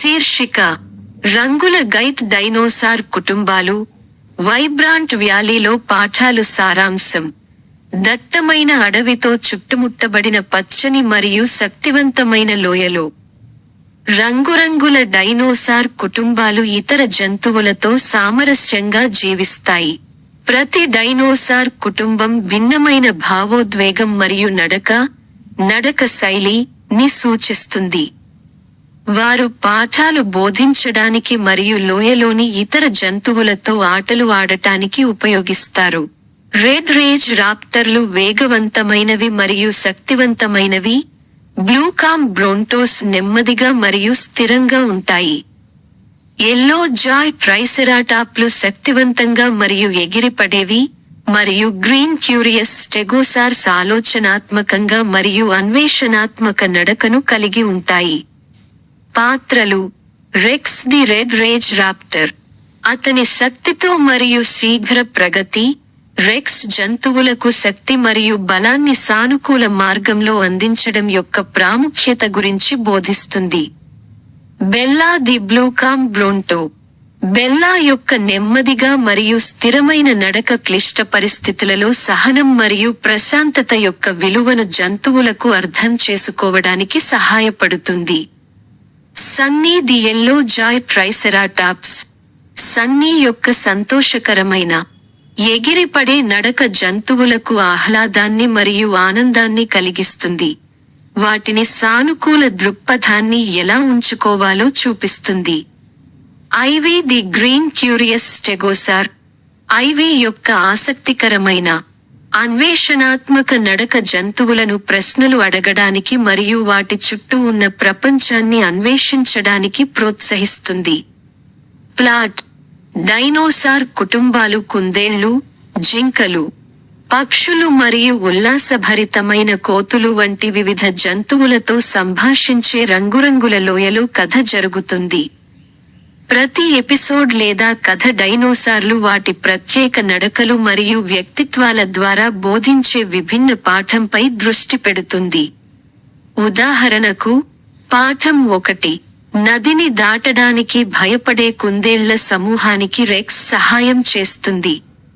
శీర్షిక: రంగుల guide dinosaur కుటుంబాలు, వైబ్రాంట్ వ్యాలీలో పాఠాలు. సారాంశం: దట్టమైన అడవితో చుట్టుముట్టబడిన పచ్చని మరియు శక్తివంతమైన లోయలో రంగురంగుల డైనోసార్ కుటుంబాలు ఇతర జంతువులతో సామరస్యంగా జీవిస్తాయి. ప్రతి డైనోసార్ కుటుంబం భిన్నమైన భావోద్వేగం మరియు నడక శైలి ని సూచిస్తుంది. వారు పాఠాలు బోధించడానికి మరియు లోయలోని ఇతర జంతువులతో ఆటలు ఆడటానికి ఉపయోగిస్తారు. రెడ్ రేజ్ రాప్టర్లు వేగవంతమైనవి మరియు శక్తివంతమైనవి. బ్లూకామ్ బ్రోంటోస్ నెమ్మదిగా మరియు స్థిరంగా ఉంటాయి. ఎల్లో జాయ్ ట్రైసెరాటాప్లు శక్తివంతంగా మరియు ఎగిరిపడేవి, మరియు గ్రీన్ క్యూరియస్ స్టెగోసార్స్ ఆలోచనాత్మకంగా మరియు అన్వేషణాత్మక నడకను కలిగి ఉంటాయి. పాత్రలు: Rex the red rage raptor. అతని శక్తితో మరియు శీఘ్ర ప్రగతి, రెక్స్ జంతువులకు శక్తి మరియు బలాన్ని సానుకూల మార్గంలో అందించడం యొక్క ప్రాముఖ్యత గురించి బోధిస్తుంది. Bella the blue calm bronto. Bella యొక్క నెమ్మదిగా మరియు స్థిరమైన నడక క్లిష్ట పరిస్థితులలో సహనం మరియు ప్రశాంతత యొక్క విలువను జంతువులకు అర్థం చేసుకోవడానికి సహాయపడుతుంది. Sunny the yellow Joy triceratops. Sunny యొక్క సంతోషకరమైన, ఎగిరిపడే నడక జంతువులకు ఆహ్లాదాన్ని మరియు ఆనందాన్ని కలిగిస్తుంది. వాటిని సానుకూల దృక్పథాన్ని ఎలా ఉంచుకోవాలో చూపిస్తుంది. Ivy the green curious stegosaur. Ivy యొక్క ఆసక్తికరమైన, అన్వేషణాత్మక నడక జంతువులను ప్రశ్నలు అడగడానికి మరియు వాటి చుట్టూ ఉన్న ప్రపంచాన్ని అన్వేషించడానికి ప్రోత్సహిస్తుంది. ప్లాట్: డైనోసార్ కుటుంబాలు కుందేళ్లు, జింకలు, పక్షులు మరియు ఉల్లాసభరితమైన కోతులు వంటి వివిధ జంతువులతో సంభాషించే రంగురంగుల లోయలో కథ జరుగుతుంది. ప్రతి ఎపిసోడ్ లేదా కథ డైనోసార్లు వాటి ప్రత్యేక నడకలు మరియు వ్యక్తిత్వాల ద్వారా బోధించే విభిన్న పాఠంపై దృష్టి పెడుతుంది. ఉదాహరణకు, పాఠం 1: నదిని దాటడానికి భయపడే కుందేళ్ల సమూహానికి రెక్స్ సహాయం చేస్తుంది.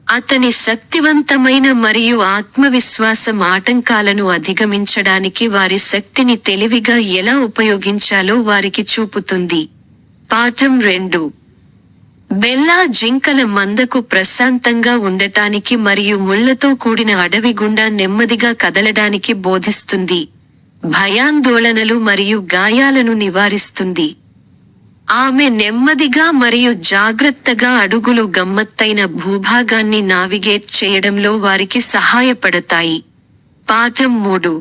అతని శక్తివంతమైన మరియు ఆత్మవిశ్వాసం ఆటంకాలను అధిగమించడానికి వారి శక్తిని తెలివిగా ఎలా ఉపయోగించాలో వారికి చూపుతుంది. పాఠం 2: బెల్లా జింకల మందకు ప్రశాంతంగా ఉండటానికి మరియు ముళ్లతో కూడిన అడవి గుండా నెమ్మదిగా కదలడానికి బోధిస్తుంది. భయాందోళనలు మరియు గాయాలను నివారిస్తుంది. ఆమె నెమ్మదిగా మరియు జాగ్రత్తగా అడుగులు గమ్మత్తైన భూభాగాన్ని నావిగేట్ చేయడంలో వారికి సహాయపడతాయి. పాఠం 3: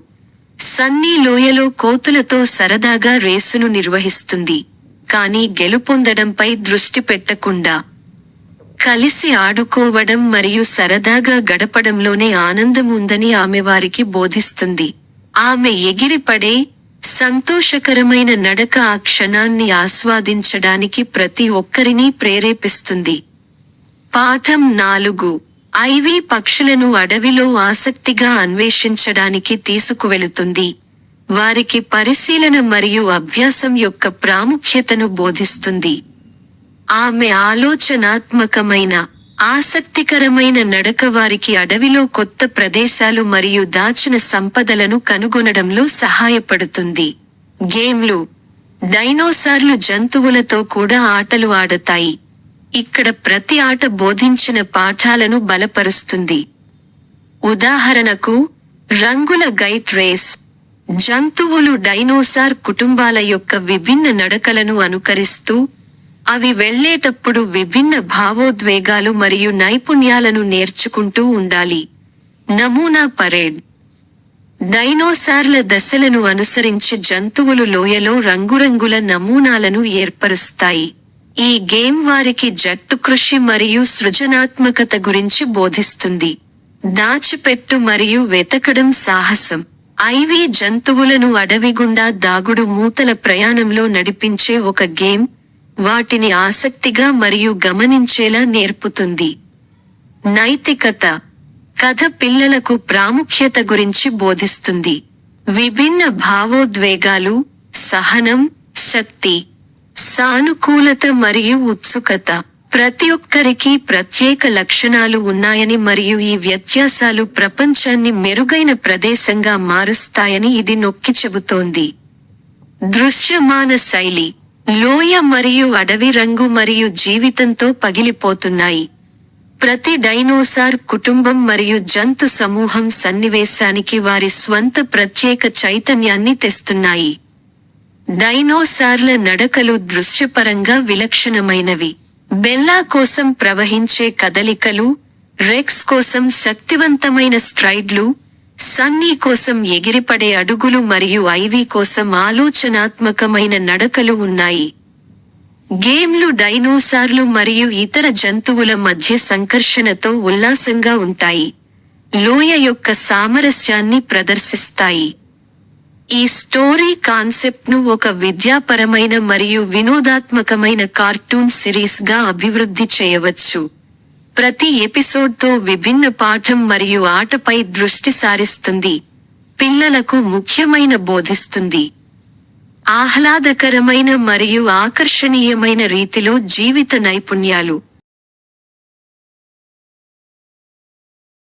సన్నీ లోయలో కోతులతో సరదాగా రేసును నిర్వహిస్తుంది, కానీ గెలుపొందడంపై దృష్టి పెట్టకుండా కలిసి ఆడుకోవడం మరియు సరదాగా గడపడంలోనే ఆనందం ఉందని ఆమె వారికి బోధిస్తుంది. ఆమె ఎగిరిపడే, సంతోషకరమైన నడక ఆ క్షణాన్ని ఆస్వాదించడానికి ప్రతి ఒక్కరినీ ప్రేరేపిస్తుంది. పాఠం 4: ఐవీ పక్షులను అడవిలో ఆసక్తిగా అన్వేషించడానికి తీసుకువెళుతుంది. వారికి పరిశీలన మరియు అభ్యాసం యొక్క ప్రాముఖ్యతను బోధిస్తుంది. ఆమె ఆలోచనాత్మకమైన, ఆసక్తికరమైన నడక వారికి అడవిలో కొత్త ప్రదేశాలు మరియు దాచిన సంపదలను కనుగొనడంలో సహాయపడుతుంది. గేమ్లు: డైనోసార్లు జంతువులతో కూడా ఆటలు ఆడతాయి. ఇక్కడ ప్రతి ఆట బోధించిన పాఠాలను బలపరుస్తుంది. ఉదాహరణకు, రంగుల గైడ్ రేస్. జంతువులు డైనోసార్ కుటుంబాల యొక్క విభిన్న నడకలను అనుకరిస్తూ, అవి వెళ్లేటప్పుడు విభిన్న భావోద్వేగాలు మరియు నైపుణ్యాలను నేర్చుకుంటూ ఉండాలి. నమూనా పరేడ్. డైనోసార్ల దశలను అనుసరించి జంతువులు లోయలో రంగురంగుల నమూనాలను ఏర్పరుస్తాయి. ఈ గేమ్ వారికి జట్టు కృషి మరియు సృజనాత్మకత గురించి బోధిస్తుంది. దాచిపెట్టు మరియు వెతకడం సాహసం. ఐవీ జంతువులను అడవి గుండా దాగుడు మూతల ప్రయాణంలో నడిపించే ఒక గేమ్, వాటిని ఆసక్తిగా మరియు గమనించేలా నేర్పుతుంది. నైతికత. కథ పిల్లలకు ప్రాముఖ్యత గురించి బోధిస్తుంది. విభిన్న భావోద్వేగాలు, సహనం, శక్తి, సానుకూలత మరియు ఉత్సుకత. ప్రతి ఒక్కరికి ప్రత్యేక లక్షణాలు ఉన్నాయని మరియు ఈ వ్యత్యాసాలు ప్రపంచాన్ని మెరుగైన ప్రదేశంగా మారుస్తాయని ఇది నొక్కి చెబుతోంది. దృశ్యమాన శైలి. లోయ మరియు అడవి రంగు మరియు జీవితంతో పగిలిపోతున్నాయి. ప్రతి డైనోసార్ కుటుంబం మరియు జంతు సమూహం సన్నివేశానికి వారి స్వంత ప్రత్యేక చైతన్యాన్ని తెస్తున్నాయి. డైనోసార్ల నడకలు దృశ్యపరంగా విలక్షణమైనవి. బెల్లా కోసం ప్రవహించే కదలికలు, రెక్స్ కోసం శక్తివంతమైన స్ట్రైడ్లు, సన్నీ కోసం ఎగిరిపడే అడుగులు మరియు ఐవీ కోసం ఆలోచనాత్మకమైన నడకలు ఉన్నాయి. గేమ్లు డైనోసార్లు మరియు ఇతర జంతువుల మధ్య సంకర్షణతో ఉల్లాసంగా ఉంటాయి. లోయ యొక్క సామరస్యాన్ని ప్రదర్శిస్తాయి. ఈ స్టోరీ కాన్సెప్ట్ను ఒక విద్యాపరమైన మరియు వినోదాత్మకమైన కార్టూన్ సిరీస్గా అభివృద్ధి చేయవచ్చు. ప్రతి ఎపిసోడ్తో విభిన్న పాఠం మరియు ఆటపై దృష్టి సారిస్తుంది. పిల్లలకు ముఖ్యమైన బోధిస్తుంది. ఆహ్లాదకరమైన మరియు ఆకర్షణీయమైన రీతిలో జీవిత నైపుణ్యాలు.